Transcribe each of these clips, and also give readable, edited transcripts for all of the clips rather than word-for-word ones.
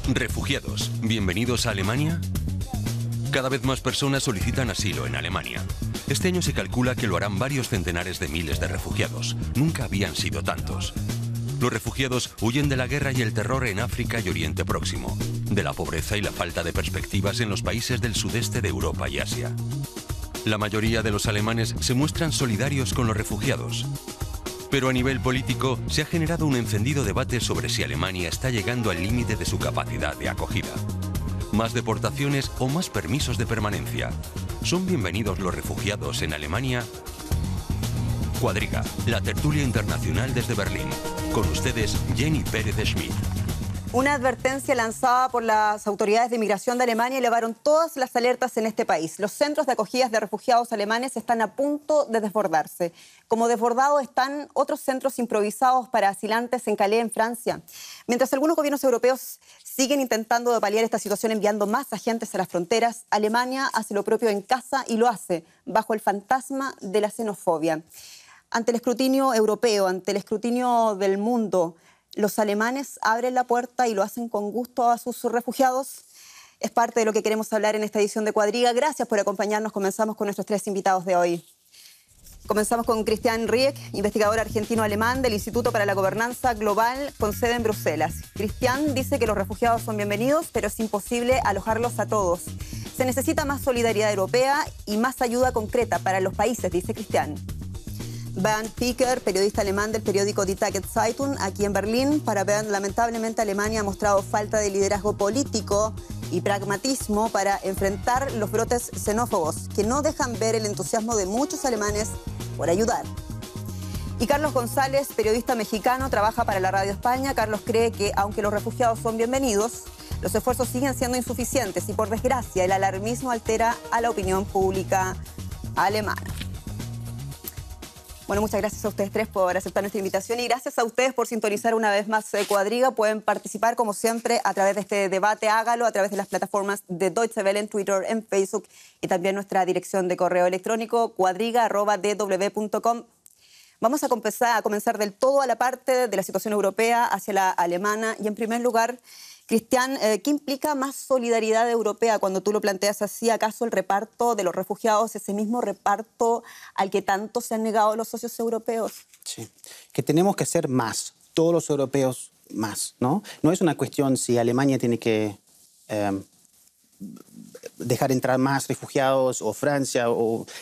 Refugiados, ¿bienvenidos a Alemania? Cada vez más personas solicitan asilo en Alemania. Este año se calcula que lo harán varios centenares de miles de refugiados. Nunca habían sido tantos. Los refugiados huyen de la guerra y el terror en África y Oriente Próximo, de la pobreza y la falta de perspectivas en los países del sudeste de Europa y Asia. La mayoría de los alemanes se muestran solidarios con los refugiados. Pero a nivel político se ha generado un encendido debate sobre si Alemania está llegando al límite de su capacidad de acogida. ¿Más deportaciones o más permisos de permanencia? ¿Son bienvenidos los refugiados en Alemania? Cuadriga, la tertulia internacional desde Berlín. Con ustedes, Jenny Pérez Schmidt. Una advertencia lanzada por las autoridades de inmigración de Alemania elevaron todas las alertas en este país. Los centros de acogida de refugiados alemanes están a punto de desbordarse. Como desbordados están otros centros improvisados para asilantes en Calais, en Francia. Mientras algunos gobiernos europeos siguen intentando paliar esta situación enviando más agentes a las fronteras, Alemania hace lo propio en casa y lo hace bajo el fantasma de la xenofobia. Ante el escrutinio europeo, ante el escrutinio del mundo, ¿los alemanes abren la puerta y lo hacen con gusto a sus refugiados? Es parte de lo que queremos hablar en esta edición de Cuadriga. Gracias por acompañarnos. Comenzamos con nuestros tres invitados de hoy. Comenzamos con Christian Rieck, investigador argentino-alemán del Instituto para la Gobernanza Global con sede en Bruselas. Christian dice que los refugiados son bienvenidos, pero es imposible alojarlos a todos. Se necesita más solidaridad europea y más ayuda concreta para los países, dice Christian. Bernd Picker, periodista alemán del periódico Die Tageszeitung, aquí en Berlín. Para Bernd, lamentablemente Alemania ha mostrado falta de liderazgo político y pragmatismo para enfrentar los brotes xenófobos, que no dejan ver el entusiasmo de muchos alemanes por ayudar. Y Carlos González, periodista mexicano, trabaja para la Radio España. Carlos cree que, aunque los refugiados son bienvenidos, los esfuerzos siguen siendo insuficientes y, por desgracia, el alarmismo altera a la opinión pública alemana. Bueno, muchas gracias a ustedes tres por aceptar nuestra invitación y gracias a ustedes por sintonizar una vez más Cuadriga. Pueden participar, como siempre, a través de este debate. Hágalo a través de las plataformas de Deutsche Welle en Twitter, en Facebook y también nuestra dirección de correo electrónico cuadriga@dw.com. Vamos a comenzar del todo a la parte de la situación europea hacia la alemana. Y en primer lugar, Christian, ¿qué implica más solidaridad europea cuando tú lo planteas así? ¿Acaso el reparto de los refugiados, ese mismo reparto al que tanto se han negado los socios europeos? Sí, que tenemos que hacer más, todos los europeos más, ¿no? No es una cuestión si Alemania tiene que dejar entrar más refugiados o Francia.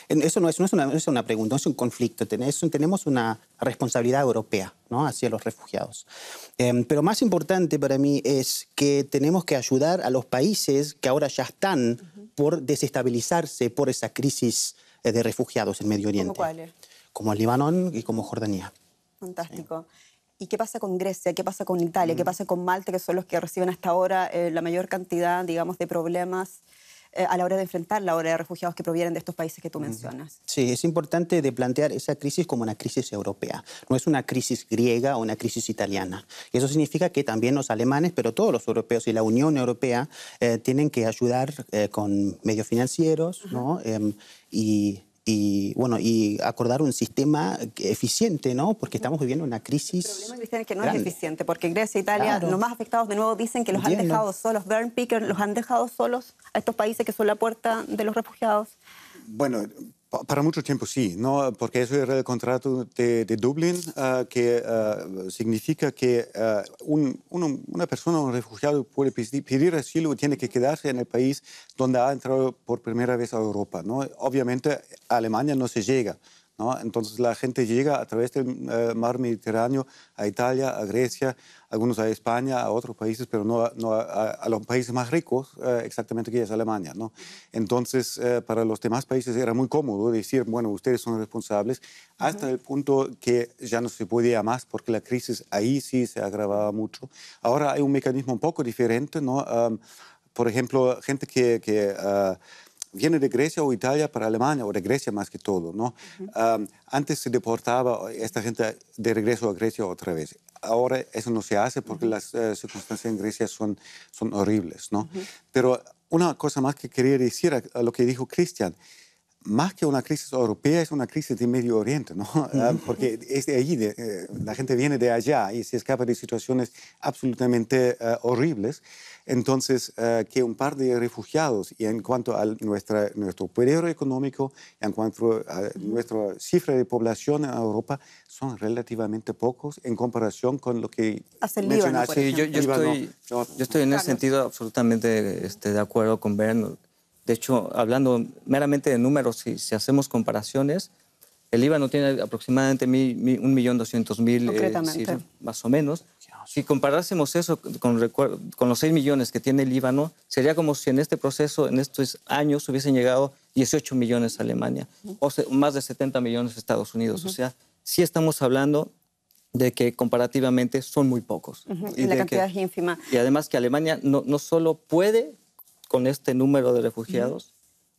Eso no es una pregunta, no es un conflicto. Tenemos una responsabilidad europea, ¿no?, hacia los refugiados. Pero más importante para mí es que tenemos que ayudar a los países que ahora ya están por desestabilizarse por esa crisis de refugiados en Medio Oriente. ¿Cómo cuáles? Como el Líbano y como Jordania. Fantástico. Sí. ¿Y qué pasa con Grecia? ¿Qué pasa con Italia? ¿Qué pasa con Malta, que son los que reciben hasta ahora la mayor cantidad, digamos, de problemas a la hora de enfrentar la ola de refugiados que provienen de estos países que tú mencionas? Sí, es importante de plantear esa crisis como una crisis europea. No es una crisis griega o una crisis italiana. Y eso significa que también los alemanes, pero todos los europeos y la Unión Europea tienen que ayudar con medios financieros, ¿no? Y acordar un sistema eficiente, ¿no? Porque estamos viviendo una crisis. El problema, Cristian, es que no es eficiente, porque en Grecia e Italia, los más afectados de nuevo dicen que los han dejado solos. Bernd Picker, los han dejado solos a estos países que son la puerta de los refugiados. Bueno, para mucho tiempo sí, ¿no? Porque eso era el contrato de Dublín, que significa que una persona, un refugiado, puede pedir asilo y tiene que quedarse en el país donde ha entrado por primera vez a Europa, ¿no? Obviamente a Alemania no se llega, ¿no? Entonces la gente llega a través del mar Mediterráneo a Italia, a Grecia, algunos a España, a otros países, pero no a los países más ricos, exactamente, que es Alemania, ¿no? Entonces, para los demás países era muy cómodo decir, bueno, ustedes son responsables, hasta el punto que ya no se podía más, porque la crisis ahí sí se agravaba mucho. Ahora hay un mecanismo un poco diferente, ¿no? Por ejemplo, gente que viene de Grecia o Italia para Alemania, o de Grecia más que todo, ¿no? Antes se deportaba esta gente de regreso a Grecia otra vez. Ahora eso no se hace porque las circunstancias en Grecia son horribles, ¿no? Pero una cosa más que quería decir a lo que dijo Christian. más que una crisis europea, es una crisis de Medio Oriente, ¿no? Porque es de allí, la gente viene de allá y se escapa de situaciones absolutamente horribles. Entonces, que un par de refugiados, y en cuanto a nuestro poder económico, en cuanto a nuestra cifra de población en Europa, son relativamente pocos en comparación con lo que hace el Líbano, por Sí, yo estoy en ese sentido absolutamente de acuerdo con Bern. De hecho, hablando meramente de números, si hacemos comparaciones, el Líbano tiene aproximadamente 1.200.000, más o menos. Si comparásemos eso con los 6 millones que tiene el Líbano, sería como si en este proceso, en estos años, hubiesen llegado 18 millones a Alemania, o más de 70 millones a Estados Unidos. O sea, sí estamos hablando de que comparativamente son muy pocos. Y la cantidad es ínfima. Y además que Alemania no solo puede con este número de refugiados,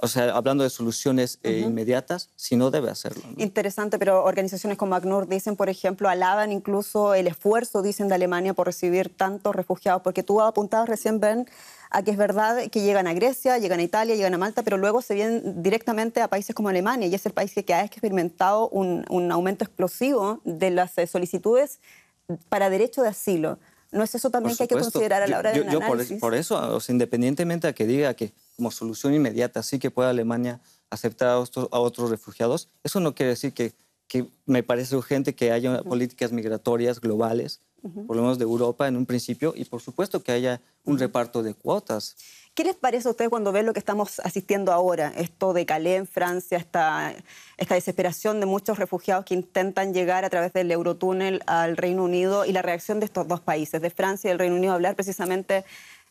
o sea, hablando de soluciones inmediatas, sino debe hacerlo, ¿no? Interesante, pero organizaciones como ACNUR dicen, por ejemplo, alaban incluso el esfuerzo, dicen, de Alemania por recibir tantos refugiados, porque tú apuntabas recién, Ben, a que es verdad que llegan a Grecia, llegan a Italia, llegan a Malta, pero luego se vienen directamente a países como Alemania, y es el país que ha experimentado un aumento explosivo de las solicitudes para derecho de asilo. ¿No es eso también que hay que considerar a la hora de un análisis? Por eso, o sea, independientemente de que diga que como solución inmediata sí que pueda Alemania aceptar a otros refugiados, eso no quiere decir que me parece urgente que haya políticas migratorias globales, por lo menos de Europa en un principio, y por supuesto que haya un reparto de cuotas. ¿Qué les parece a ustedes cuando ven lo que estamos asistiendo ahora? Esto de Calais en Francia, esta desesperación de muchos refugiados que intentan llegar a través del Eurotúnel al Reino Unido y la reacción de estos dos países, de Francia y del Reino Unido, a hablar precisamente,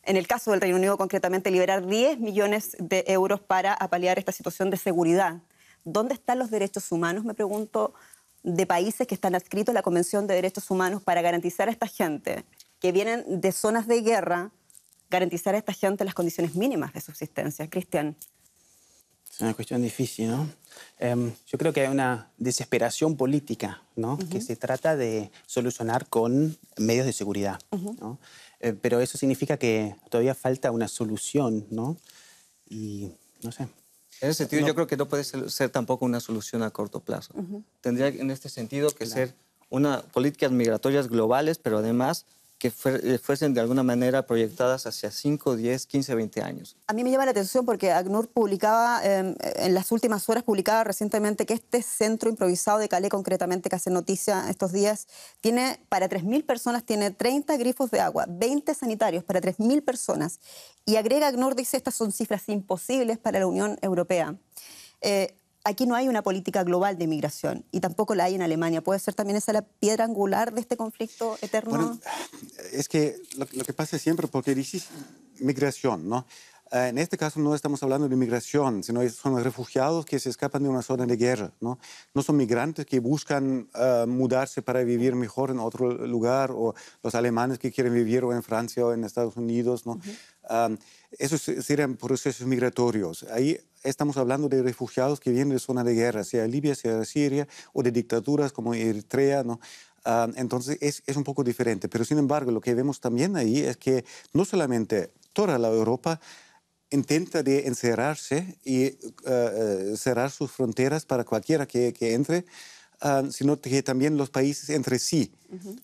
en el caso del Reino Unido concretamente, liberar 10 millones de euros para paliar esta situación de seguridad. ¿Dónde están los derechos humanos, me pregunto, de países que están adscritos a la Convención de Derechos Humanos para garantizar a esta gente que vienen de zonas de guerra, garantizar a esta gente las condiciones mínimas de subsistencia? Cristian. Es una cuestión difícil, ¿no? Yo creo que hay una desesperación política, ¿no? Que se trata de solucionar con medios de seguridad, ¿no? Pero eso significa que todavía falta una solución, ¿no? Y no sé. En ese sentido, yo creo que no puede ser tampoco una solución a corto plazo. Tendría en este sentido que ser políticas migratorias globales, pero además que fuesen de alguna manera proyectadas hacia 5, 10, 15, 20 años. A mí me llama la atención porque ACNUR publicaba, en las últimas horas, publicaba recientemente que este centro improvisado de Calais, concretamente, que hace noticia estos días, tiene para 3.000 personas, tiene 30 grifos de agua, 20 sanitarios para 3.000 personas. Y agrega ACNUR, dice, estas son cifras imposibles para la Unión Europea. Aquí no hay una política global de migración y tampoco la hay en Alemania. ¿Puede ser también esa la piedra angular de este conflicto eterno? Bueno, es que lo que pasa siempre, porque dices migración, ¿no? En este caso no estamos hablando de migración, sino son refugiados que se escapan de una zona de guerra, ¿no? No son migrantes que buscan mudarse para vivir mejor en otro lugar, o los alemanes que quieren vivir o en Francia o en Estados Unidos, ¿no? Esos serían procesos migratorios. Ahí estamos hablando de refugiados que vienen de zona de guerra, sea Libia, sea Siria, o de dictaduras como Eritrea, ¿no? Entonces es un poco diferente. Pero sin embargo, lo que vemos también ahí es que no solamente toda la Europa intenta de encerrarse y cerrar sus fronteras para cualquiera que entre, sino que también los países entre sí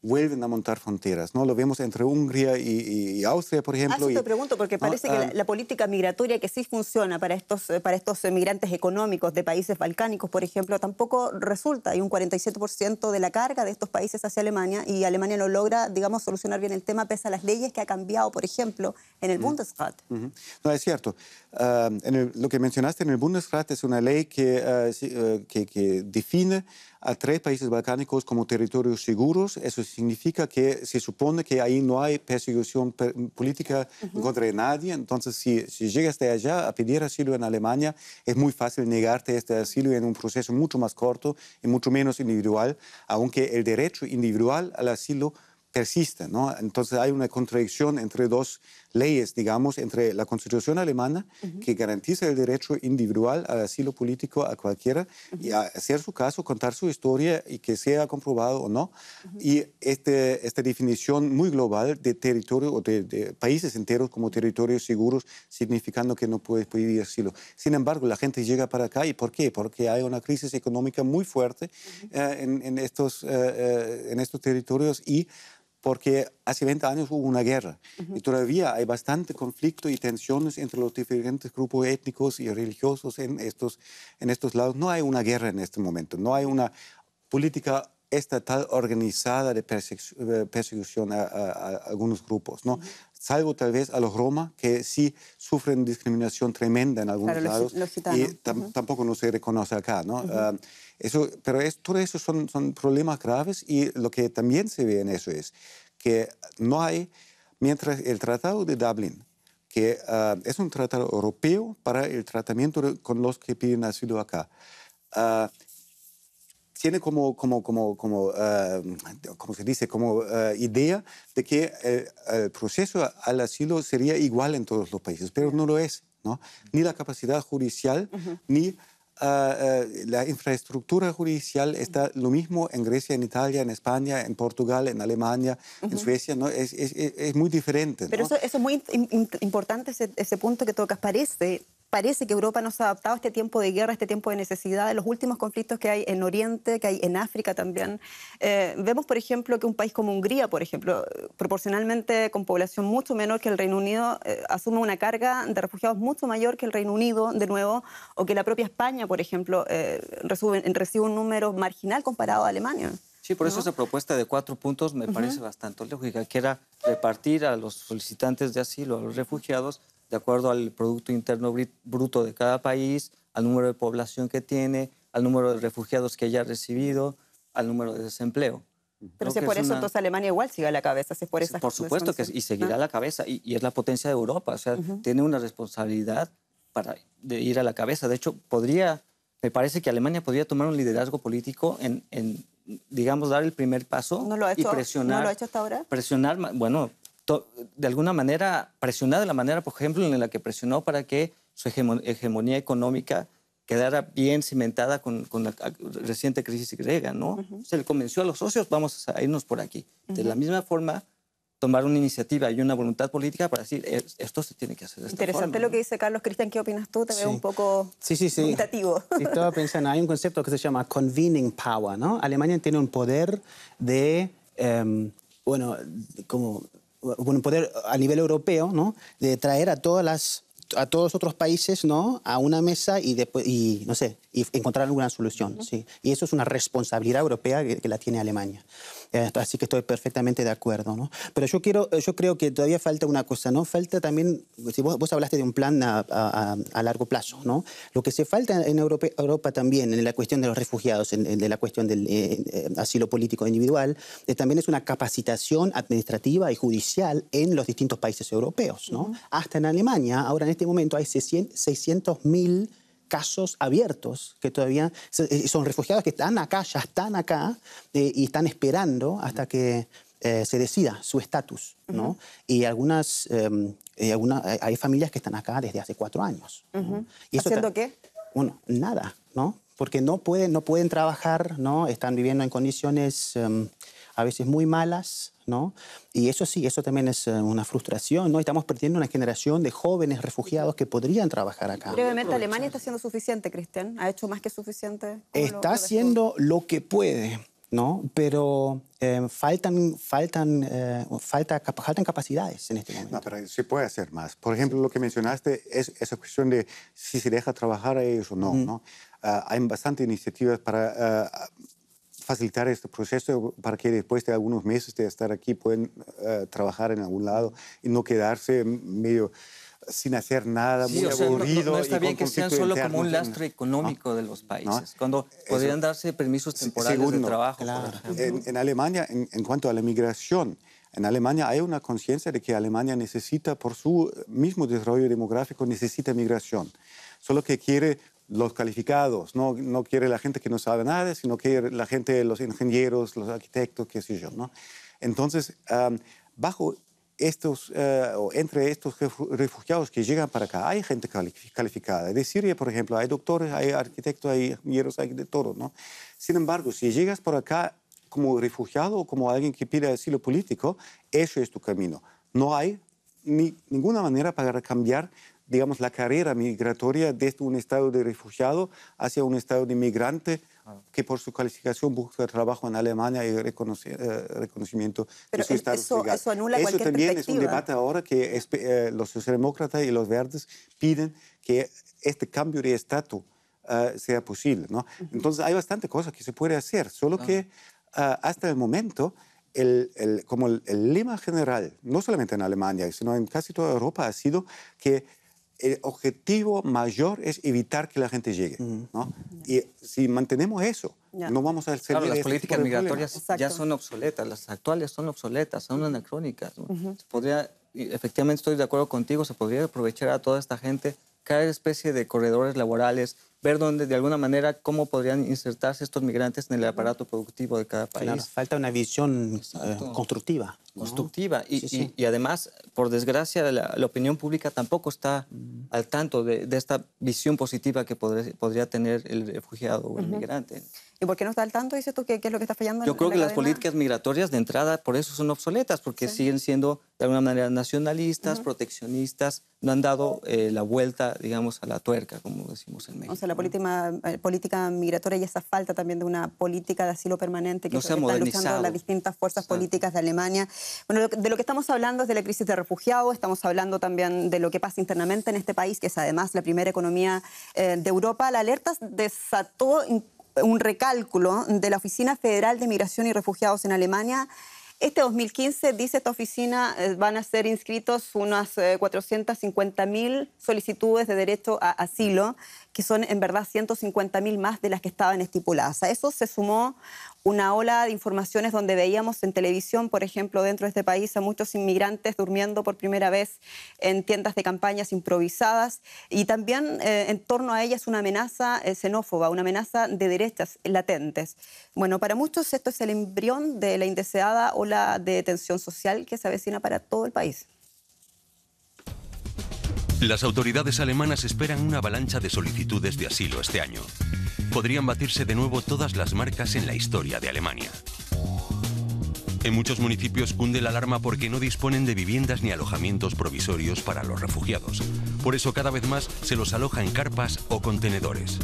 vuelven a montar fronteras, ¿no? Lo vemos entre Hungría y Austria, por ejemplo. Eso te pregunto, porque parece que la política migratoria que sí funciona para estos migrantes económicos de países balcánicos, por ejemplo, tampoco resulta. Hay un 47% de la carga de estos países hacia Alemania y Alemania no logra, digamos, solucionar bien el tema pese a las leyes que ha cambiado, por ejemplo, en el Bundesrat. No, es cierto. Lo que mencionaste en el Bundesrat es una ley que define a 3 países balcánicos como territorios seguros. Eso significa que se supone que ahí no hay persecución política en contra de nadie. Entonces, si llegas de allá a pedir asilo en Alemania, es muy fácil negarte este asilo en un proceso mucho más corto y mucho menos individual, aunque el derecho individual al asilo persiste, ¿no? Entonces hay una contradicción entre dos leyes, digamos, entre la Constitución alemana, que garantiza el derecho individual al asilo político a cualquiera, y a hacer su caso, contar su historia y que sea comprobado o no, y esta definición muy global de territorio o de países enteros como territorios seguros, significando que no puedes pedir asilo. Sin embargo, la gente llega para acá, ¿y por qué? Porque hay una crisis económica muy fuerte en estos territorios, y porque hace 20 años hubo una guerra y todavía hay bastante conflicto y tensiones entre los diferentes grupos étnicos y religiosos en estos lados. No hay una guerra en este momento, no hay una política estatal organizada de persecución a algunos grupos, ¿no? Salvo tal vez a los Roma, que sí sufren discriminación tremenda en algunos lados, y tampoco no se reconoce acá, ¿no? Todo eso son problemas graves, y lo que también se ve en eso es que no hay, mientras el Tratado de Dublín, que es un tratado europeo para el tratamiento con los que piden asilo acá, tiene como se dice, como idea de que el proceso al asilo sería igual en todos los países, pero no lo es, ¿no? Ni la capacidad judicial, ni la infraestructura judicial está lo mismo en Grecia, en Italia, en España, en Portugal, en Alemania, en Suecia, ¿no? Es muy diferente, ¿no? Pero eso es muy importante, ese punto que tocas. Parece que Europa no se ha adaptado a este tiempo de guerra, a este tiempo de necesidad, de los últimos conflictos que hay en Oriente, que hay en África también. Vemos, por ejemplo, que un país como Hungría, por ejemplo, proporcionalmente con población mucho menor que el Reino Unido, asume una carga de refugiados mucho mayor que el Reino Unido, de nuevo, o que la propia España, por ejemplo, recibe un número marginal comparado a Alemania. Sí, por eso esa propuesta de 4 puntos me parece bastante lógica, que era repartir a los solicitantes de asilo, a los refugiados, de acuerdo al Producto Interno Bruto de cada país, al número de población que tiene, al número de refugiados que haya recibido, al número de desempleo. Pero si es por eso, entonces Alemania igual sigue a la cabeza. Si es por esas por supuesto que y seguirá a la cabeza, y es la potencia de Europa, o sea, tiene una responsabilidad de ir a la cabeza. De hecho, me parece que Alemania podría tomar un liderazgo político en digamos, dar el primer paso y presionar. ¿No lo ha hecho hasta ahora? Presionar, bueno, de alguna manera, presionar de la manera, por ejemplo, en la que presionó para que su hegemonía económica quedara bien cimentada con la reciente crisis griega, ¿no? Se le convenció a los socios, vamos a irnos por aquí. De la misma forma, tomar una iniciativa y una voluntad política para decir, esto se tiene que hacer de esta Interesante forma, lo que dice Carlos. Cristian, ¿qué opinas tú? Te veo un poco dubitativo. Sí, estaba pensando, hay un concepto que se llama convening power, ¿no? Alemania tiene un poder de, un poder a nivel europeo, ¿no? De traer a todos los otros países, ¿no? A una mesa y encontrar alguna solución, ¿sí? Y eso es una responsabilidad europea que la tiene Alemania. Así que estoy perfectamente de acuerdo, ¿no? Pero yo creo que todavía falta una cosa, ¿no? Falta también, si vos hablaste de un plan a largo plazo, ¿no? Lo que se falta en Europa también, en la cuestión de los refugiados, en la cuestión del asilo político individual, también es una capacitación administrativa y judicial en los distintos países europeos, ¿no? Hasta en Alemania, ahora en este momento hay 600.000 casos abiertos que todavía son refugiados que están acá, ya están acá y están esperando hasta que se decida su estatus, ¿no? Y hay familias que están acá desde hace 4 años. ¿No? Y eso ¿Haciendo qué? Bueno, nada, ¿no? Porque no pueden trabajar, ¿no? Están viviendo en condiciones a veces muy malas, ¿no? Y eso sí, eso también es una frustración, ¿no? Estamos perdiendo una generación de jóvenes refugiados que podrían trabajar acá. Brevemente, ¿Alemania está haciendo suficiente, Cristian? ¿Ha hecho más que suficiente? Está haciendo lo que puede, ¿no? Pero faltan capacidades en este momento. No, pero se puede hacer más. Por ejemplo, lo que mencionaste es esa cuestión de si se deja trabajar a ellos o no, ¿no? Hay bastantes iniciativas para facilitar este proceso para que después de algunos meses de estar aquí pueden trabajar en algún lado y no quedarse medio sin hacer nada, muy aburrido. No está bien que sean solo como un lastre económico de los países, cuando podrían darse permisos temporales de trabajo. Claro. Por ejemplo. En Alemania, en cuanto a la migración, en Alemania hay una conciencia de que Alemania necesita, por su mismo desarrollo demográfico, necesita migración. Solo que quiere los calificados, no quiere la gente que no sabe nada, sino que la gente, los ingenieros, los arquitectos, qué sé yo, ¿no? Entonces, bajo estos, o entre estos refugiados que llegan para acá, hay gente calificada. De Siria, por ejemplo, hay doctores, hay arquitectos, hay ingenieros, hay de todo, ¿no? Sin embargo, si llegas por acá como refugiado o como alguien que pide asilo político, eso es tu camino. No hay ninguna manera para cambiar, digamos, la carrera migratoria desde un estado de refugiado hacia un estado de migrante que por su calificación busca trabajo en Alemania y reconocimiento de su estado legal. Eso anula eso cualquier también perspectiva. Es un debate ahora que los socialdemócratas y los verdes piden que este cambio de estatus sea posible, ¿no? Entonces hay bastante cosas que se puede hacer, solo que hasta el momento como el lema general, no solamente en Alemania, sino en casi toda Europa, ha sido que el objetivo mayor es evitar que la gente llegue, ¿no? Y si mantenemos eso, no vamos a hacer... Claro, las políticas migratorias ya Exacto. son obsoletas, las actuales son obsoletas, son anacrónicas, ¿no? Se podría, efectivamente estoy de acuerdo contigo, se podría aprovechar a toda esta gente, crear especie de corredores laborales, ver dónde, de alguna manera, cómo podrían insertarse estos migrantes en el aparato productivo de cada país. Claro, falta una visión constructiva. ¿no? Constructiva. Sí. Y además, por desgracia, la opinión pública tampoco está al tanto de esta visión positiva que podría tener el refugiado o el migrante. ¿Y por qué no está al tanto, dices tú, qué es lo que está fallando? Yo creo que la las cadena? políticas migratorias de entrada por eso son obsoletas, porque siguen siendo de alguna manera nacionalistas, proteccionistas, no han dado la vuelta, digamos, a la tuerca, como decimos en México. O sea, la política migratoria y esa falta también de una política de asilo permanente que No se ha están luchando modernizado. las distintas fuerzas políticas de Alemania. Bueno, de lo que estamos hablando es de la crisis de refugiados, estamos hablando también de lo que pasa internamente en este país, que es además la primera economía de Europa. La alerta desató un recálculo de la Oficina Federal de Migración y Refugiados en Alemania. Este 2015, dice esta oficina, van a ser inscritos unas 450.000 solicitudes de derecho a asilo, que son en verdad 150.000 más de las que estaban estipuladas. A eso se sumó una ola de informaciones donde veíamos en televisión, por ejemplo, dentro de este país, a muchos inmigrantes durmiendo por primera vez en tiendas de campañas improvisadas, y también en torno a ellas una amenaza xenófoba, una amenaza de derechas latentes. Bueno, para muchos esto es el embrión de la indeseada ola de tensión social que se avecina para todo el país. Las autoridades alemanas esperan una avalancha de solicitudes de asilo este año. Podrían batirse de nuevo todas las marcas en la historia de Alemania. En muchos municipios cunde la alarma porque no disponen de viviendas ni alojamientos provisorios para los refugiados. Por eso cada vez más se los aloja en carpas o contenedores.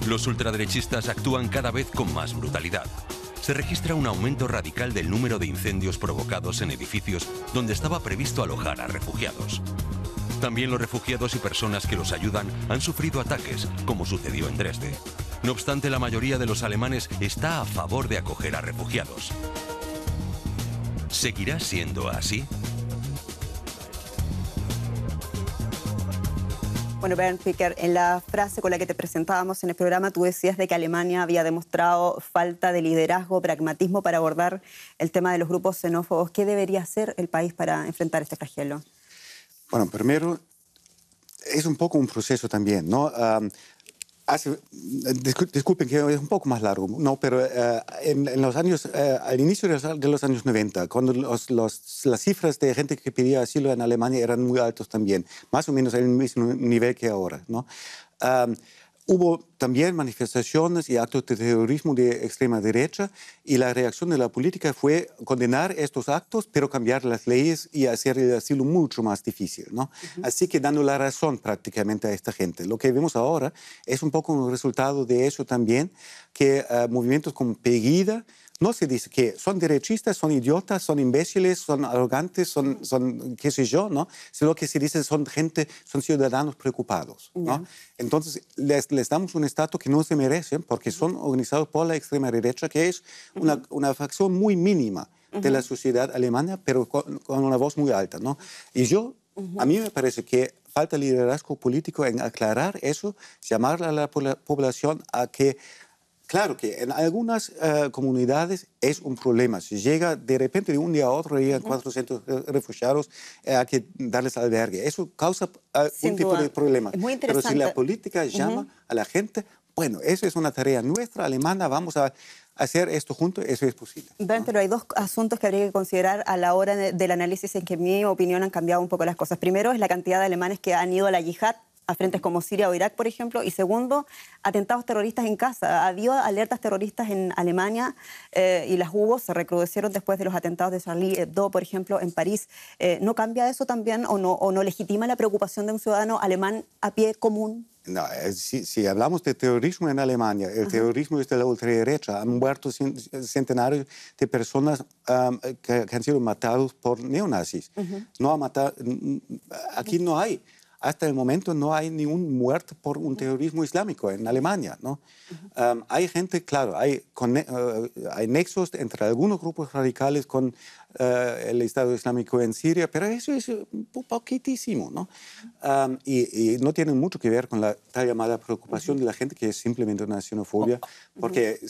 Los ultraderechistas actúan cada vez con más brutalidad. Se registra un aumento radical del número de incendios provocados en edificios donde estaba previsto alojar a refugiados. También los refugiados y personas que los ayudan han sufrido ataques, como sucedió en Dresde. No obstante, la mayoría de los alemanes está a favor de acoger a refugiados. ¿Seguirá siendo así? Bueno, Bernd Picker, en la frase con la que te presentábamos en el programa, tú decías de que Alemania había demostrado falta de liderazgo, pragmatismo para abordar el tema de los grupos xenófobos. ¿Qué debería hacer el país para enfrentar este flagelo? Bueno, primero, es un poco un proceso también, ¿no? Disculpen que es un poco más largo, ¿no? Pero en los años, al inicio de los años 90, cuando las cifras de gente que pedía asilo en Alemania eran muy altos también, más o menos en el mismo nivel que ahora, ¿no? Hubo también manifestaciones y actos de terrorismo de extrema derecha, y la reacción de la política fue condenar estos actos, pero cambiar las leyes y hacer el asilo mucho más difícil, ¿no? Así que dando la razón prácticamente a esta gente. Lo que vemos ahora es un poco un resultado de eso también, que movimientos como Pegida, no se dice que son derechistas, son idiotas, son imbéciles, son arrogantes, son qué sé yo, ¿no? Sino que se dice son ciudadanos preocupados, ¿no? Entonces les damos un estatus que no se merecen porque son organizados por la extrema derecha, que es una facción muy mínima de la sociedad alemana, pero con una voz muy alta, ¿no? Y a mí me parece que falta liderazgo político en aclarar eso, llamar a la población a que... Claro que en algunas comunidades es un problema. Si llega de repente de un día a otro, llegan 400 refugiados, hay que darles albergue. Eso causa un tipo de problema. Es muy Pero si interesante. la política llama a la gente, bueno, eso es una tarea nuestra, alemana, vamos a hacer esto juntos, eso es posible. Ben, pero hay dos asuntos que habría que considerar a la hora del análisis en que, en mi opinión, han cambiado un poco las cosas. Primero es la cantidad de alemanes que han ido a la yihad, a frentes como Siria o Irak, por ejemplo, y segundo, atentados terroristas en casa. Había alertas terroristas en Alemania y las hubo, se recrudecieron después de los atentados de Charlie Hebdo, por ejemplo, en París. ¿No cambia eso también o no legitima la preocupación de un ciudadano alemán a pie común? No, si hablamos de terrorismo en Alemania, el terrorismo es de la ultraderecha. Han muerto centenarios de personas que han sido matados por neonazis. No ha matado, aquí no hay. Hasta el momento no hay ningún muerto por un terrorismo islámico en Alemania, ¿no? Hay gente, claro, hay nexos entre algunos grupos radicales con el Estado Islámico en Siria, pero eso es un poquitísimo, ¿no? Y no tiene mucho que ver con la tal llamada preocupación de la gente, que es simplemente una xenofobia, porque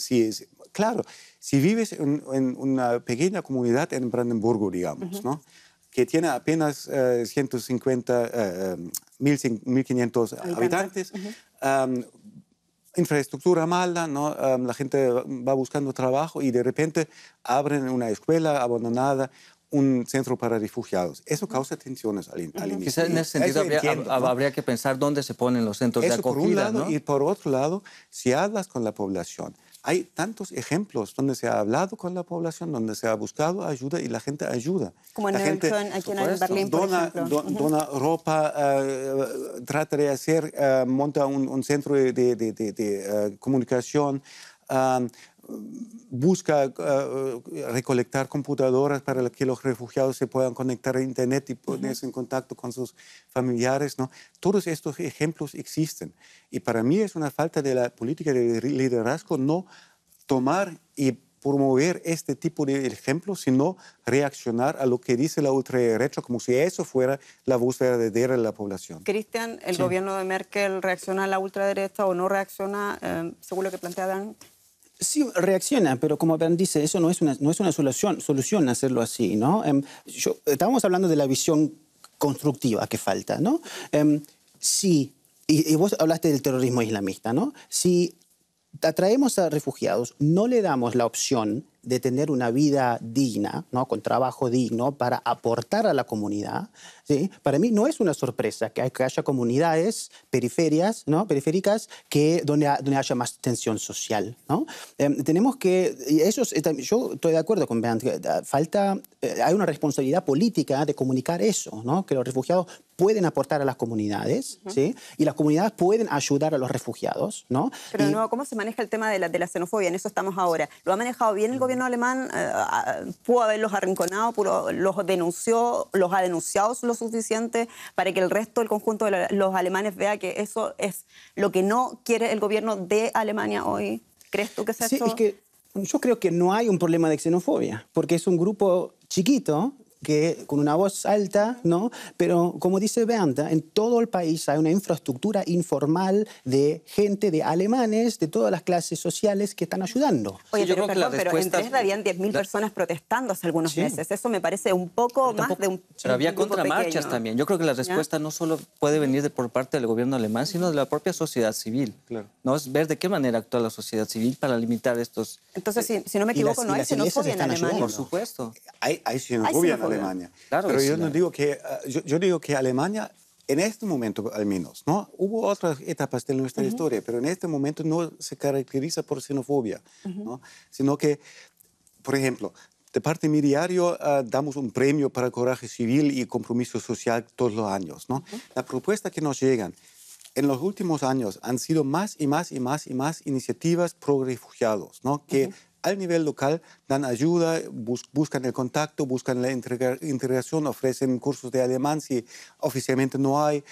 claro, si vives en una pequeña comunidad en Brandenburgo, digamos, ¿no?, que tiene apenas 1.500 habitantes, infraestructura mala, ¿no? La gente va buscando trabajo y de repente abren una escuela abandonada, un centro para refugiados. Eso causa tensiones al inicio. Quizás en ese sentido habría que pensar dónde se ponen los centros de acogida. Por un lado, ¿no? Y por otro lado, si hablas con la población, hay tantos ejemplos donde se ha hablado con la población, donde se ha buscado ayuda y la gente ayuda. Como en Neukölln, aquí en Berlín, por ejemplo. Dona ropa, trata de hacer, monta un centro de comunicación, busca recolectar computadoras para que los refugiados se puedan conectar a Internet y ponerse en contacto con sus familiares, ¿no? Todos estos ejemplos existen. Y para mí es una falta de la política de liderazgo no tomar y promover este tipo de ejemplos, sino reaccionar a lo que dice la ultraderecha, como si eso fuera la voz verdadera de la población. Cristian, ¿el gobierno de Merkel reacciona a la ultraderecha o no reacciona, según lo que plantea Dan? Sí, reacciona, pero como Ben dice, eso no es una solución hacerlo así, ¿no? Estábamos hablando de la visión constructiva que falta, ¿no? Sí, y vos hablaste del terrorismo islamista, ¿no? Si atraemos a refugiados, no le damos la opción de tener una vida digna, ¿no?, con trabajo digno para aportar a la comunidad, ¿sí? Para mí no es una sorpresa que haya comunidades periféricas, ¿no?, donde haya más tensión social, ¿no? Tenemos que, yo estoy de acuerdo con Bernd, hay una responsabilidad política de comunicar eso, ¿no?, que los refugiados pueden aportar a las comunidades, ¿sí?, y las comunidades pueden ayudar a los refugiados, ¿no? Pero de nuevo, ¿cómo se maneja el tema de la xenofobia? En eso estamos ahora. ¿Lo ha manejado bien el gobierno alemán? ¿Pudo haberlos arrinconado? ¿Los ha denunciado lo suficiente para que el resto, el conjunto de los alemanes vea que eso es lo que no quiere el gobierno de Alemania hoy? ¿Crees tú que se ha hecho? Sí, es que yo creo que no hay un problema de xenofobia, porque es un grupo chiquito, con una voz alta, ¿no? Pero como dice Bernd, en todo el país hay una infraestructura informal de gente, de alemanes, de todas las clases sociales que están ayudando. Oye, sí, pero en Dresde habían 10.000 personas protestando hace algunos meses. Eso me parece un poco más de un Pero había contramarchas también. Yo creo que la respuesta no solo puede venir por parte del gobierno alemán, sino de la propia sociedad civil. Claro. ¿No? Es ver de qué manera actúa la sociedad civil para limitar estos... Entonces, si no me equivoco, no hay xenofobia en Alemania. Por supuesto. Hay xenofobia en Alemania. Claro, pero yo no digo que, yo digo que Alemania, en este momento al menos, ¿no? Hubo otras etapas de nuestra historia, pero en este momento no se caracteriza por xenofobia, ¿no? Sino que, por ejemplo, de parte de mi diario damos un premio para coraje civil y compromiso social todos los años, ¿no? La propuesta que nos llegan en los últimos años han sido más y más iniciativas pro refugiados, ¿no? Que al nivel local dan ayuda, buscan el contacto, buscan la integración, ofrecen cursos de alemán si oficialmente no hay,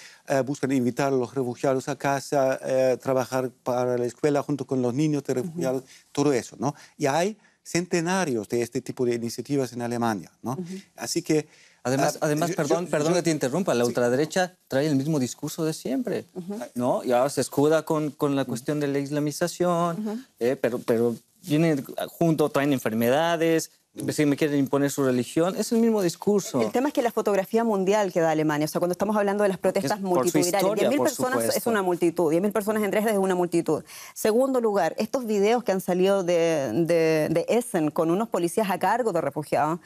buscan invitar a los refugiados a casa, trabajar para la escuela junto con los niños de refugiados, todo eso, ¿no? Y hay centenarios de este tipo de iniciativas en Alemania, ¿no? Así que... Además, perdón que te interrumpa, la ultraderecha trae el mismo discurso de siempre, ¿no? Y ahora se escuda con la cuestión de la islamización, pero vienen junto, traen enfermedades, Si me quieren imponer su religión, es el mismo discurso. El tema es que la fotografía mundial que da Alemania, o sea, cuando estamos hablando de las protestas multitudinarias, 10.000 personas es una multitud, 10.000 personas en Dresde es una multitud. Segundo lugar, estos videos que han salido de Essen con unos policías a cargo de refugiados,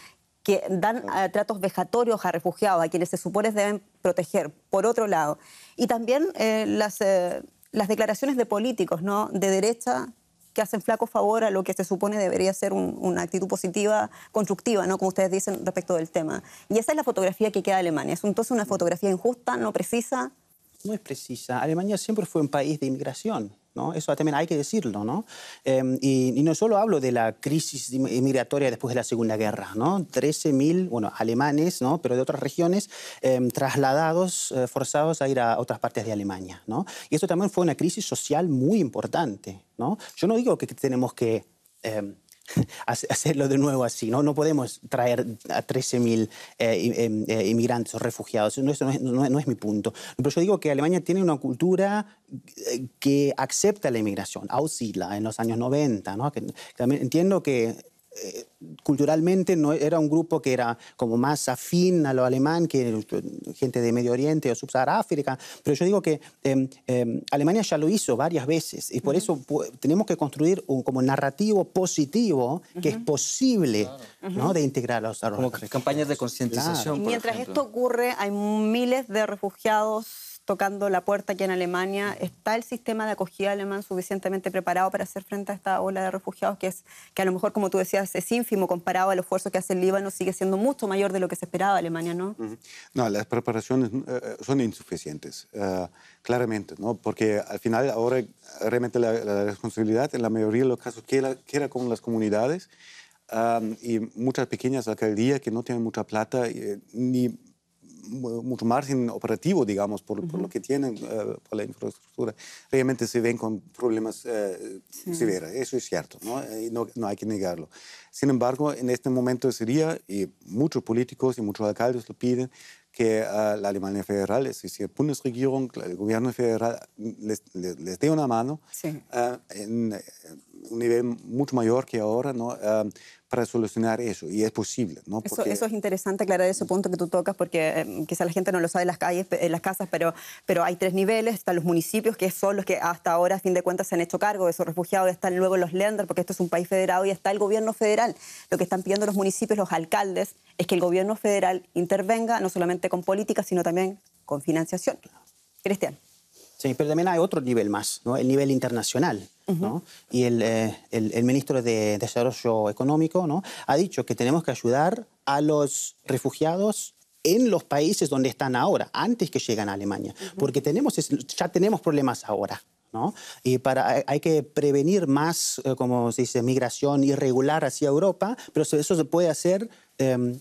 que dan tratos vejatorios a refugiados, a quienes se supone deben proteger, por otro lado. Y también las declaraciones de políticos, ¿no?, de derecha, que hacen flaco favor a lo que se supone debería ser una actitud positiva, constructiva, ¿no?, como ustedes dicen, respecto del tema. Y esa es la fotografía que queda de Alemania. Es entonces una fotografía injusta, no precisa. No es precisa. Alemania siempre fue un país de inmigración, ¿no? Eso también hay que decirlo, ¿no? Y no solo hablo de la crisis migratoria después de la Segunda Guerra, ¿no? 13.000, bueno, alemanes, ¿no?, pero de otras regiones, trasladados, forzados a ir a otras partes de Alemania, ¿no? Y eso también fue una crisis social muy importante, ¿no? Yo no digo que tenemos que hacerlo de nuevo así, ¿no? No podemos traer a 13.000 inmigrantes o refugiados, eso no es mi punto. Pero yo digo que Alemania tiene una cultura que acepta la inmigración, Aussiedler en los años 90, ¿no? Que también entiendo que culturalmente no era un grupo que era como más afín a lo alemán que gente de Medio Oriente o Subsahara África, pero yo digo que Alemania ya lo hizo varias veces y por eso tenemos que construir un como narrativo positivo que es posible, ¿no?, de integrar a los como campañas de concientización. Claro. Mientras esto ocurre, hay miles de refugiados tocando la puerta aquí en Alemania. ¿Está el sistema de acogida alemán suficientemente preparado para hacer frente a esta ola de refugiados que a lo mejor, como tú decías, es ínfimo comparado al esfuerzo que hace el Líbano, sigue siendo mucho mayor de lo que se esperaba de Alemania, ¿no? No, las preparaciones son insuficientes, claramente, ¿no? Porque al final ahora realmente la responsabilidad en la mayoría de los casos queda con las comunidades y muchas pequeñas alcaldías que no tienen mucha plata ni mucho margen operativo, digamos, por lo que tienen, por la infraestructura, realmente se ven con problemas severos. Eso es cierto, ¿no? Y no hay que negarlo. Sin embargo, en este momento sería, y muchos políticos y muchos alcaldes lo piden, que la Alemania federal, es decir, la Bundesregierung, el gobierno federal, les dé una mano en un nivel mucho mayor que ahora, ¿no?, para solucionar eso, y es posible, ¿no? Porque eso es interesante aclarar ese punto que tú tocas, porque quizá la gente no lo sabe en las calles, en las casas, pero hay tres niveles. Están los municipios, que son los que hasta ahora, a fin de cuentas, se han hecho cargo de esos refugiados. Están luego los Länder, porque esto es un país federado, y está el gobierno federal. Lo que están pidiendo los municipios, los alcaldes, es que el gobierno federal intervenga, no solamente con políticas, sino también con financiación. Cristian. Sí, pero también hay otro nivel más, ¿no?, el nivel internacional, ¿no? Y el ministro de Desarrollo Económico, ¿no?, ha dicho que tenemos que ayudar a los refugiados en los países donde están ahora, antes que lleguen a Alemania, porque ya tenemos problemas ahora, ¿no? Y hay que prevenir más, como se dice, migración irregular hacia Europa, pero eso se puede hacer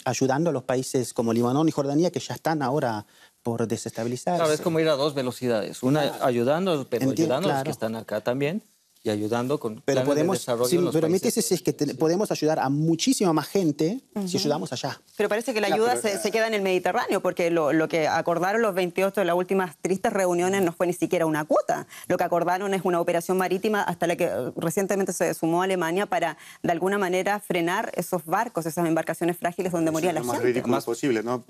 ayudando a los países como Líbano y Jordania, que ya están ahora por desestabilizarse. Claro, es como ir a dos velocidades. Una ayudando, pero ayudando a los que están acá también y ayudando con planes de desarrollo en los pero mi países. tesis es que podemos ayudar a muchísima más gente si ayudamos allá. Pero parece que la ayuda se queda en el Mediterráneo, porque lo que acordaron los 28 de las últimas tristes reuniones no fue ni siquiera una cuota. Lo que acordaron es una operación marítima hasta la que recientemente se sumó Alemania para, de alguna manera, frenar esos barcos, esas embarcaciones frágiles donde moría la gente. Lo más ridículo posible, ¿no?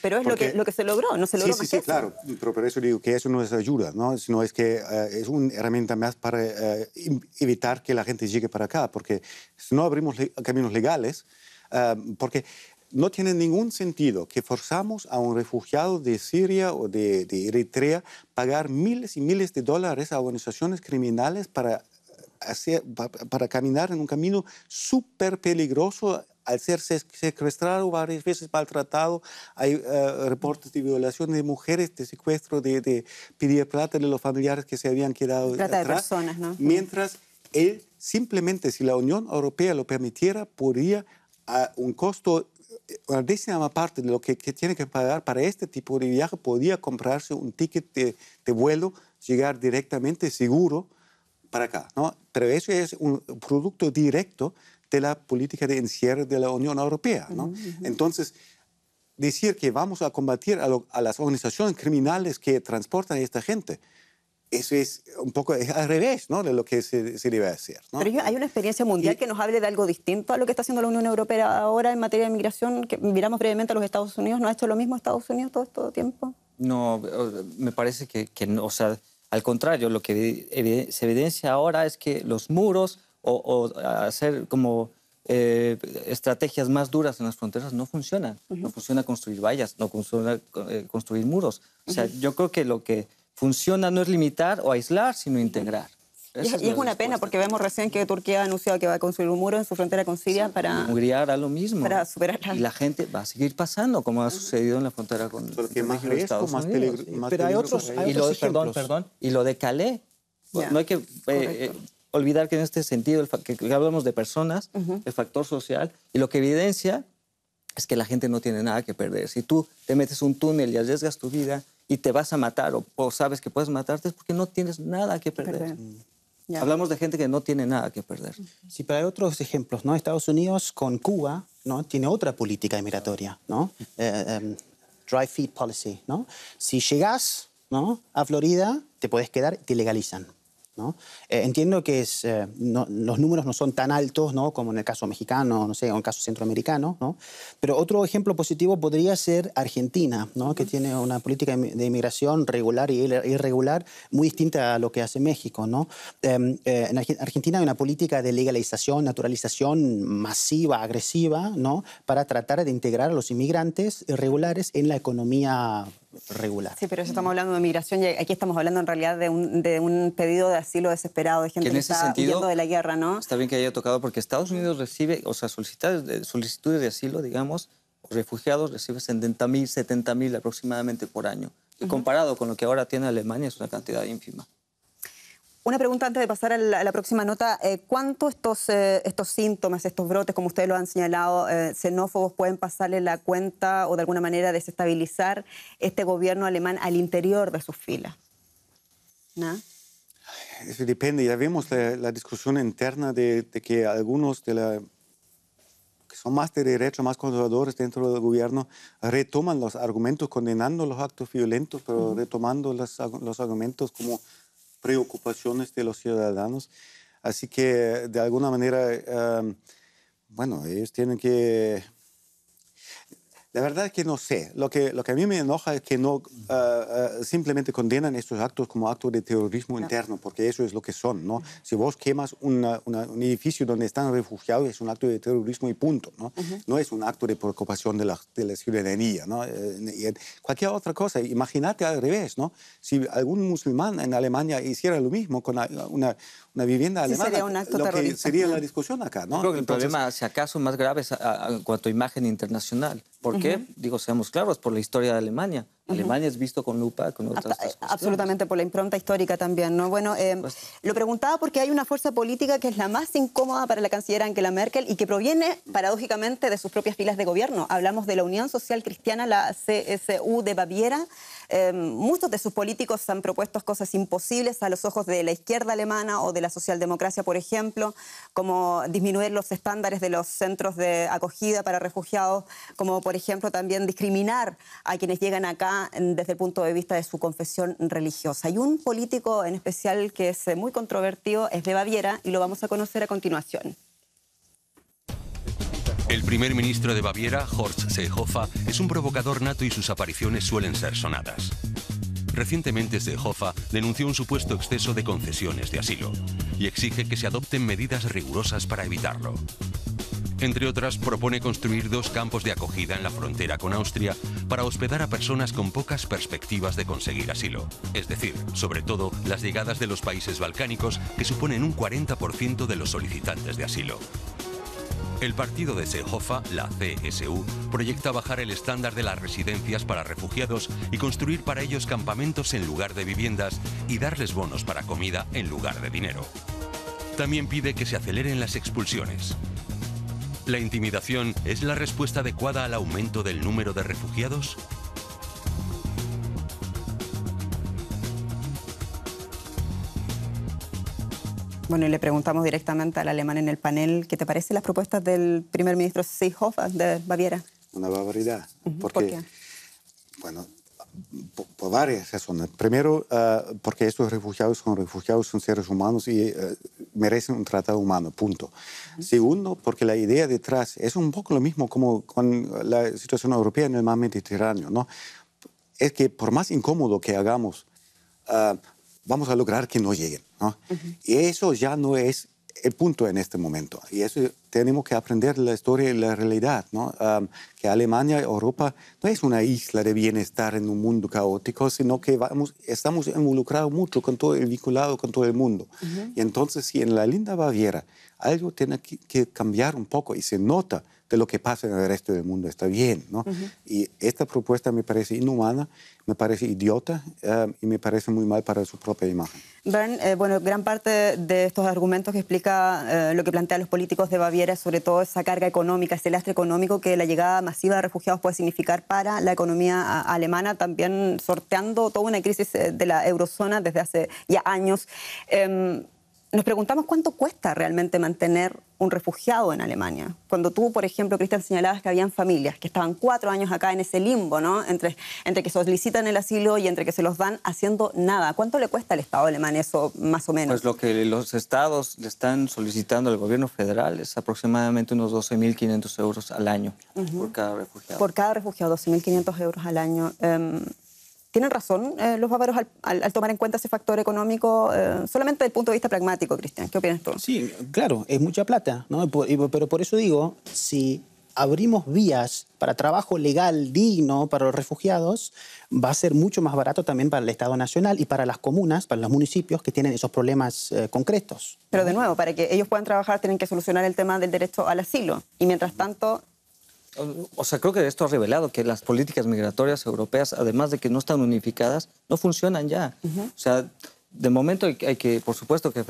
Pero es lo que se logró, no se logró más que eso. Claro, pero por eso digo que eso no es ayuda, ¿no? Sino es que es una herramienta más para evitar que la gente llegue para acá, porque si no abrimos caminos legales, porque no tiene ningún sentido que forzamos a un refugiado de Siria o de Eritrea pagar miles y miles de dólares a organizaciones criminales para caminar en un camino súper peligroso, al ser secuestrado varias veces, maltratado. Hay reportes de violación de mujeres, de secuestro, de pedir plata de los familiares que se habían quedado trata atrás. De personas, ¿no? Mientras él simplemente, si la Unión Europea lo permitiera, podría a un costo, una décima parte de lo que tiene que pagar para este tipo de viaje, podía comprarse un ticket de vuelo, llegar directamente seguro para acá, ¿no? Pero eso es un producto directo de la política de encierre de la Unión Europea, ¿no? Entonces, decir que vamos a combatir a las organizaciones criminales que transportan a esta gente eso es un poco al revés, ¿no?, de lo que se debe hacer, ¿no? Pero hay una experiencia mundial que nos hable de algo distinto a lo que está haciendo la Unión Europea ahora en materia de migración, que miramos brevemente a los Estados Unidos. ¿No ha hecho lo mismo Estados Unidos todo este tiempo? No, me parece que no, o sea, al contrario, lo que se evidencia ahora es que los muros o hacer como estrategias más duras en las fronteras no funcionan. No funciona construir vallas, no funciona construir muros. O sea, yo creo que lo que funciona no es limitar o aislar, sino integrar. Y es una pena porque vemos recién que Turquía ha anunciado que va a construir un muro en su frontera con Siria para... Hungría hará lo mismo. Para superar... Y la gente va a seguir pasando, como ha sucedido en la frontera con más Estados más Unidos. Pero hay otros ejemplos. Perdón, y lo de Calais. Ya. No hay que olvidar que en este sentido, que hablamos de personas, el factor social, y lo que evidencia es que la gente no tiene nada que perder. Si tú te metes un túnel y arriesgas tu vida y te vas a matar o sabes que puedes matarte, es porque no tienes nada que perder. Ya. Hablamos de gente que no tiene nada que perder. Sí, pero hay otros ejemplos, ¿no? Estados Unidos con Cuba, ¿no?, tiene otra política migratoria, ¿no? Dry feed policy, ¿no? Si llegas, ¿no?, a Florida, te puedes quedar, te legalizan, ¿no? Entiendo que los números no son tan altos, ¿no?, como en el caso mexicano, no sé, o en el caso centroamericano, ¿no? Pero otro ejemplo positivo podría ser Argentina, ¿no?, que tiene una política de inmigración regular y irregular muy distinta a lo que hace México, ¿no? En Argentina hay una política de legalización, naturalización masiva, agresiva, ¿no?, para tratar de integrar a los inmigrantes irregulares en la economía regular. Sí, pero eso estamos hablando de migración y aquí estamos hablando en realidad de un pedido de asilo desesperado, de gente que está huyendo de la guerra, ¿no? Está bien que haya tocado porque Estados Unidos recibe, o sea, solicitudes de asilo, digamos, o refugiados recibe 70.000 aproximadamente por año. Y comparado con lo que ahora tiene Alemania es una cantidad ínfima. Una pregunta antes de pasar a la próxima nota. ¿Cuánto estos síntomas, estos brotes, como ustedes lo han señalado, xenófobos, pueden pasarle la cuenta o de alguna manera desestabilizar este gobierno alemán al interior de sus filas? ¿No? Eso depende. Ya vemos la discusión interna de que algunos que son más de derecha, más conservadores dentro del gobierno, retoman los argumentos condenando los actos violentos, pero retomando los argumentos como preocupaciones de los ciudadanos. Así que, de alguna manera, bueno, ellos tienen que... La verdad es que no sé. Lo que a mí me enoja es que no simplemente condenan estos actos como actos de terrorismo interno, porque eso es lo que son, ¿no? Si vos quemas un edificio donde están refugiados, es un acto de terrorismo y punto, ¿no? No es un acto de preocupación de la ciudadanía, ¿no? Y cualquier otra cosa. Imagínate al revés, ¿no? Si algún musulmán en Alemania hiciera lo mismo con una vivienda alemana, sería un acto terrorista. Sería la discusión acá, ¿no? Creo que el problema, si acaso, más grave es en cuanto a imagen internacional. ¿Por qué? Digo, seamos claros, por la historia de Alemania. Alemania es visto con lupa con otras cuestiones. Absolutamente, por la impronta histórica también, ¿no? Bueno, lo preguntaba porque hay una fuerza política que es la más incómoda para la canciller Angela Merkel y que proviene, paradójicamente, de sus propias filas de gobierno. Hablamos de la Unión Social Cristiana, la CSU de Baviera. Muchos de sus políticos han propuesto cosas imposibles a los ojos de la izquierda alemana o de la socialdemocracia, por ejemplo, como disminuir los estándares de los centros de acogida para refugiados, como, por ejemplo, también discriminar a quienes llegan acá desde el punto de vista de su confesión religiosa. Hay un político en especial que es muy controvertido, es de Baviera, y lo vamos a conocer a continuación. El primer ministro de Baviera, Horst Seehofer, es un provocador nato y sus apariciones suelen ser sonadas. Recientemente Seehofer denunció un supuesto exceso de concesiones de asilo y exige que se adopten medidas rigurosas para evitarlo. Entre otras, propone construir 2 campos de acogida en la frontera con Austria para hospedar a personas con pocas perspectivas de conseguir asilo. Es decir, sobre todo, las llegadas de los países balcánicos, que suponen un 40% de los solicitantes de asilo. El partido de Seehofer, la CSU, proyecta bajar el estándar de las residencias para refugiados y construir para ellos campamentos en lugar de viviendas y darles bonos para comida en lugar de dinero. También pide que se aceleren las expulsiones. ¿La intimidación es la respuesta adecuada al aumento del número de refugiados? Bueno, y le preguntamos directamente al alemán en el panel, ¿qué te parecen las propuestas del primer ministro Seehofer de Baviera? Una barbaridad. ¿Por qué? Bueno, por varias razones. Primero, porque estos refugiados, son seres humanos y merecen un tratado humano, punto. Segundo, porque la idea detrás es un poco lo mismo como con la situación europea en el mar Mediterráneo, ¿no? Es que por más incómodo que hagamos, vamos a lograr que no lleguen, ¿no? Y eso ya no es el punto en este momento. Y eso tenemos que aprender la historia y la realidad, ¿no? Que Alemania, Europa, no es una isla de bienestar en un mundo caótico, sino que estamos involucrados mucho con todo el vinculado con todo el mundo. Y entonces, si en la linda Baviera algo tiene que cambiar un poco y se nota de lo que pasa en el resto del mundo, está bien, ¿no? Y esta propuesta me parece inhumana, me parece idiota y me parece muy mal para su propia imagen. Bernd, bueno, gran parte de estos argumentos que explica lo que plantean los políticos de Baviera, sobre todo esa carga económica, ese lastre económico que la llegada masiva de refugiados puede significar para la economía alemana, también sorteando toda una crisis de la eurozona desde hace ya años. Nos preguntamos cuánto cuesta realmente mantener un refugiado en Alemania. Cuando tú, por ejemplo, Cristian, señalabas que habían familias que estaban 4 años acá en ese limbo, ¿no? Entre que solicitan el asilo y entre que se los dan haciendo nada. ¿Cuánto le cuesta al Estado alemán eso, más o menos? Pues lo que los estados le están solicitando al gobierno federal es aproximadamente unos 12.500 euros al año por cada refugiado. Por cada refugiado, 12.500 euros al año. ¿Tienen razón los bávaros al tomar en cuenta ese factor económico solamente desde el punto de vista pragmático, Cristian? ¿Qué opinas tú? Sí, claro, es mucha plata, ¿no? Pero por eso digo, si abrimos vías para trabajo legal digno para los refugiados, va a ser mucho más barato también para el Estado Nacional y para las comunas, para los municipios que tienen esos problemas concretos. Pero de nuevo, para que ellos puedan trabajar tienen que solucionar el tema del derecho al asilo. Y mientras tanto... O sea, creo que esto ha revelado que las políticas migratorias europeas, además de que no están unificadas, no funcionan ya. O sea, de momento hay que, por supuesto, que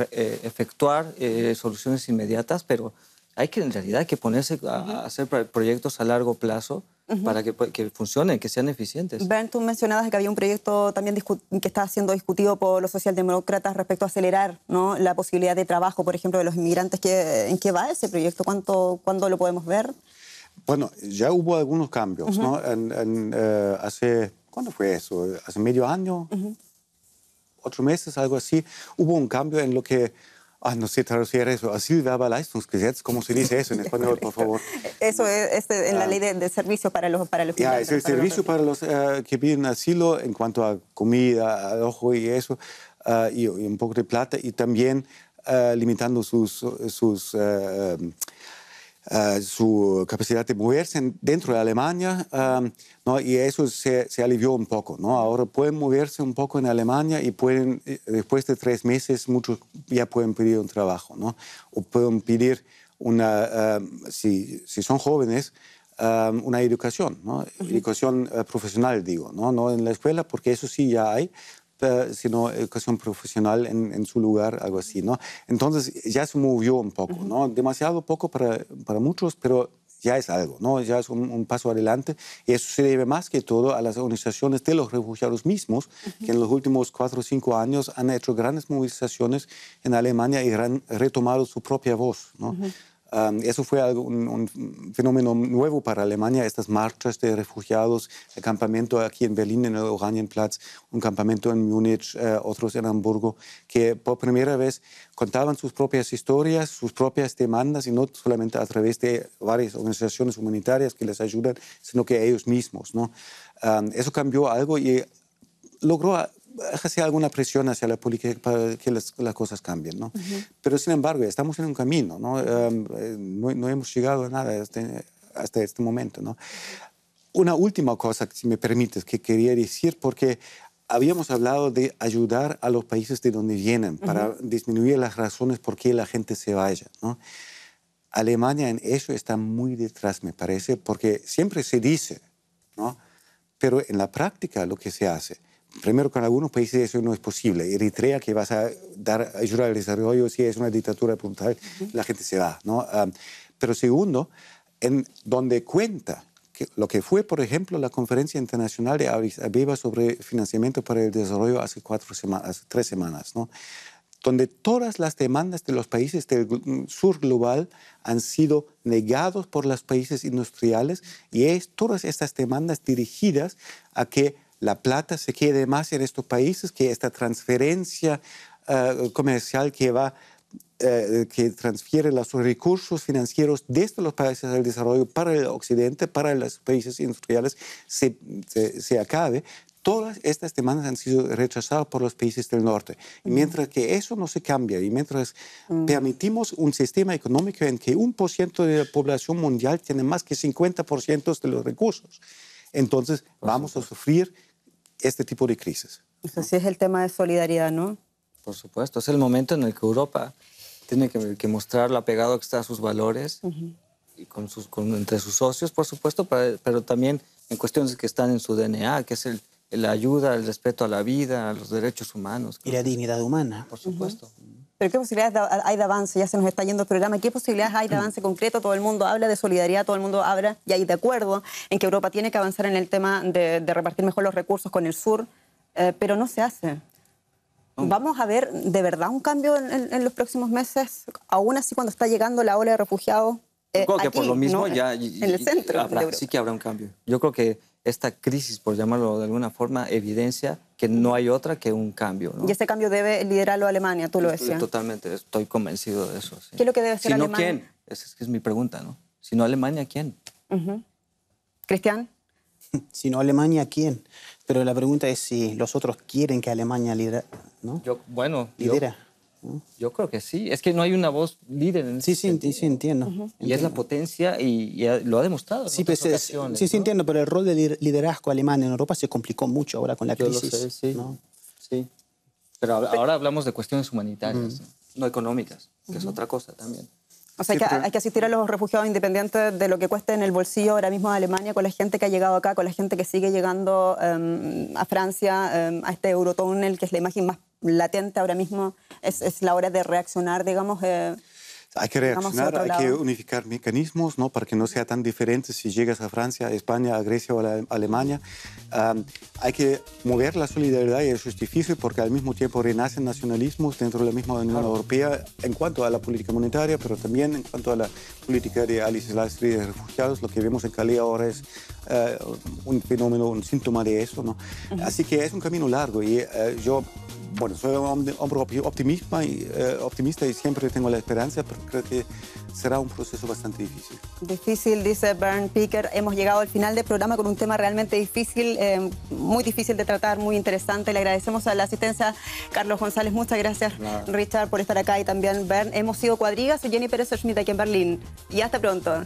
efectuar soluciones inmediatas, pero hay que, en realidad, ponerse a hacer proyectos a largo plazo para que funcionen, que sean eficientes. Bernd, tú mencionabas que había un proyecto también que está siendo discutido por los socialdemócratas respecto a acelerar, ¿no?, la posibilidad de trabajo, por ejemplo, de los inmigrantes. ¿En qué va ese proyecto? ¿Cuándo lo podemos ver? Bueno, ya hubo algunos cambios, ¿no? ¿Cuándo fue eso? ¿Hace medio año? 8 meses, algo así. Hubo un cambio en lo que, no sé traducir eso, Asylbewerberleistungsgesetz, ¿cómo se dice eso en español, por favor? Eso es en la ley de servicios para los Ya, es el servicio para los que piden asilo en cuanto a comida, alojo y eso, y un poco de plata, y también limitando su capacidad de moverse dentro de Alemania, ¿no? Y eso se alivió un poco, ¿no? Ahora pueden moverse un poco en Alemania y pueden, después de 3 meses, muchos ya pueden pedir un trabajo, ¿no? O pueden pedir si son jóvenes, una educación, ¿no? Educación profesional, digo, ¿no? No en la escuela, porque eso sí ya hay, sino educación profesional en su lugar, algo así, ¿no? Entonces ya se movió un poco, ¿no? Demasiado poco para muchos, pero ya es algo, ¿no? Ya es un paso adelante, y eso se debe más que todo a las organizaciones de los refugiados mismos, que en los últimos 4 o 5 años han hecho grandes movilizaciones en Alemania y han retomado su propia voz, ¿no? Eso fue un fenómeno nuevo para Alemania, estas marchas de refugiados, el campamento aquí en Berlín, en el Oranienplatz, un campamento en Múnich, otros en Hamburgo, que por primera vez contaban sus propias historias, sus propias demandas, y no solamente a través de varias organizaciones humanitarias que les ayudan, sino que ellos mismos, ¿no? Eso cambió algo y logró ejercer alguna presión hacia la política para que las cosas cambien, ¿no? Pero, sin embargo, estamos en un camino, ¿no? No hemos llegado a nada hasta este momento, ¿no? Una última cosa, si me permites, que quería decir, porque habíamos hablado de ayudar a los países de donde vienen para disminuir las razones por qué la gente se vaya, ¿no? Alemania en eso está muy detrás, me parece, porque siempre se dice, ¿no? Pero en la práctica lo que se hace, primero, con algunos países eso no es posible. Eritrea, que vas a dar ayuda al desarrollo, si es una dictadura brutal, la gente se va, ¿no? Pero segundo, en donde cuenta lo que fue, por ejemplo, la Conferencia Internacional de Addis Abeba sobre financiamiento para el desarrollo hace 3 semanas, ¿no? Donde todas las demandas de los países del sur global han sido negados por los países industriales, y todas estas demandas dirigidas a que la plata se quede más en estos países, que esta transferencia comercial que transfiere los recursos financieros desde los países del desarrollo para el occidente, para los países industriales, se acabe. Todas estas demandas han sido rechazadas por los países del norte. Y mientras que eso no se cambia, y mientras permitimos un sistema económico en que 1% de la población mundial tiene más que 50% de los recursos, entonces vamos a sufrir este tipo de crisis. Así es el tema de solidaridad, ¿no? Por supuesto, es el momento en el que Europa tiene que mostrar lo apegado que está a sus valores y entre sus socios, por supuesto, pero también en cuestiones que están en su DNA, que es la ayuda, el respeto a la vida, a los derechos humanos. Y la dignidad humana. Por supuesto. Pero ¿qué posibilidades hay de avance? Ya se nos está yendo el programa. ¿Qué posibilidades hay de avance concreto? Todo el mundo habla de solidaridad, todo el mundo habla, y hay de acuerdo en que Europa tiene que avanzar en el tema de repartir mejor los recursos con el sur, pero no se hace. ¿Vamos a ver de verdad un cambio en los próximos meses, aún así cuando está llegando la ola de refugiados? Creo que aquí, por lo mismo ¿no? ya en el centro de Europa. sí que habrá un cambio. Yo creo que esta crisis, por llamarlo de alguna forma, evidencia que no hay otra que un cambio, ¿no? Y ese cambio debe liderarlo Alemania, tú lo decías. Totalmente, estoy convencido de eso. Sí. ¿Qué es lo que debe hacer Alemania? Si no, ¿quién? Esa es mi pregunta, ¿no? Si no Alemania, ¿quién? ¿Cristian? Si no Alemania, ¿quién? Pero la pregunta es si los otros quieren que Alemania lidera, ¿no? Lidera. Yo creo que sí. Es que no hay una voz líder en ese sentido. Sí, entiendo. Y es la potencia y lo ha demostrado. Sí, entiendo, pero el rol de liderazgo alemán en Europa se complicó mucho ahora con la crisis. Yo lo sé, sí. ¿no? Sí. Pero ahora hablamos de cuestiones humanitarias, no económicas, que es otra cosa también. O sea, hay que asistir a los refugiados independientes de lo que cueste en el bolsillo ahora mismo de Alemania, con la gente que ha llegado acá, con la gente que sigue llegando a Francia, a este Eurotúnel, que es la imagen más latente ahora mismo. Es la hora de reaccionar, digamos. Hay que reaccionar, hay que unificar mecanismos, ¿no? Para que no sea tan diferente si llegas a Francia, a España, a Grecia o a Alemania. Hay que mover la solidaridad, y eso es difícil porque al mismo tiempo renacen nacionalismos dentro de la misma Unión Europea en cuanto a la política monetaria, pero también en cuanto a la política de asistencia de refugiados. Lo que vemos en Calais ahora es un fenómeno, un síntoma de eso, ¿no? Así que es un camino largo y yo... Bueno, soy un hombre optimista y siempre tengo la esperanza, pero creo que será un proceso bastante difícil. Difícil, dice Bernd Picker. Hemos llegado al final del programa con un tema realmente difícil, muy difícil de tratar, muy interesante. Le agradecemos a la asistencia Carlos González. Muchas gracias, Richard, por estar acá, y también Bernd. Hemos sido Cuadriga, soy Jenny Pérez Schmidt aquí en Berlín. Y hasta pronto.